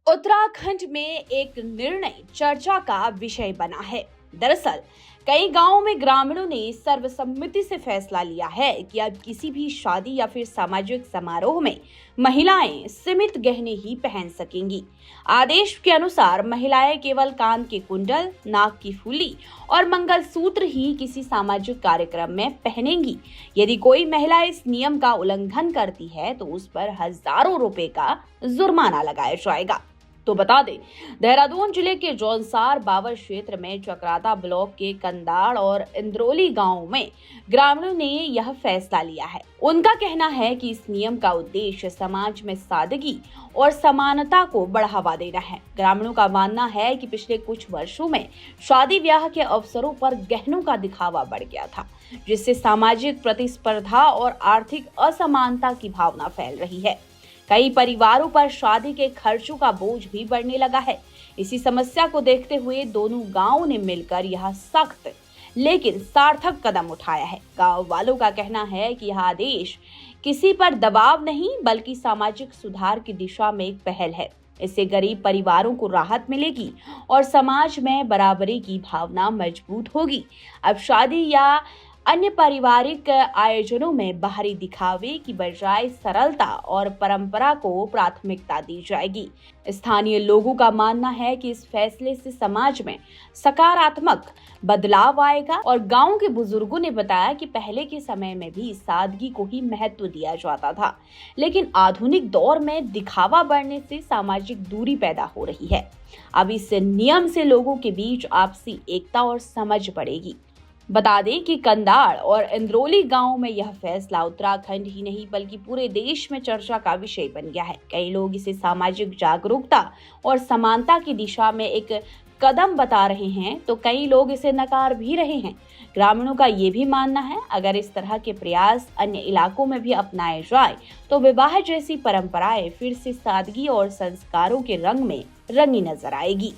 उत्तराखंड में एक निर्णय चर्चा का विषय बना है। दरअसल कई गांवों में ग्रामीणों ने सर्वसम्मति से फैसला लिया है कि अब किसी भी शादी या फिर सामाजिक समारोह में महिलाएं सीमित गहने ही पहन सकेंगी। आदेश के अनुसार महिलाएं केवल कान के कुंडल, नाक की फुली और मंगलसूत्र ही किसी सामाजिक कार्यक्रम में पहनेंगी। यदि कोई महिला इस नियम का उल्लंघन करती है तो उस पर हजारों रुपए का जुर्माना लगाया जाएगा। तो बता दें, देहरादून जिले के जौनसार बावर क्षेत्र में चक्राता ब्लॉक के कंदाड़ और इंद्रोली गांव में ग्रामीणों ने यह फैसला लिया है। उनका कहना है कि इस नियम का उद्देश्य समाज में सादगी और समानता को बढ़ावा देना है। ग्रामीणों का मानना है कि पिछले कुछ वर्षों में शादी ब्याह के अवसरों पर गहनों का दिखावा बढ़ गया था, जिससे सामाजिक प्रतिस्पर्धा और आर्थिक असमानता की भावना फैल रही है। कई परिवारों पर शादी के खर्चों का बोझ भी बढ़ने लगा है। इसी समस्या को देखते हुए दोनों गांवों ने मिलकर यह सख्त लेकिन सार्थक कदम उठाया है। गांव वालों का कहना है कि यह आदेश किसी पर दबाव नहीं बल्कि सामाजिक सुधार की दिशा में एक पहल है। इससे गरीब परिवारों को राहत मिलेगी और समाज में बराबरी की भावना मजबूत होगी। अब शादी या अन्य पारिवारिक आयोजनों में बाहरी दिखावे की बजाय सरलता और परंपरा को प्राथमिकता दी जाएगी। स्थानीय लोगों का मानना है कि इस फैसले से समाज में सकारात्मक बदलाव आएगा और गांव के बुजुर्गों ने बताया कि पहले के समय में भी सादगी को ही महत्व दिया जाता था, लेकिन आधुनिक दौर में दिखावा बढ़ने से सामाजिक दूरी पैदा हो रही है। अब इस नियम से लोगों के बीच आपसी एकता और समझ बढ़ेगी। बता दें कि कंदाड़ और इंद्रोली गांव में यह फैसला उत्तराखंड ही नहीं बल्कि पूरे देश में चर्चा का विषय बन गया है। कई लोग इसे सामाजिक जागरूकता और समानता की दिशा में एक कदम बता रहे हैं, तो कई लोग इसे नकार भी रहे हैं। ग्रामीणों का ये भी मानना है अगर इस तरह के प्रयास अन्य इलाकों में भी अपनाए जाए तो विवाह जैसी परंपराएं फिर से सादगी और संस्कारों के रंग में रंगी नजर आएगी।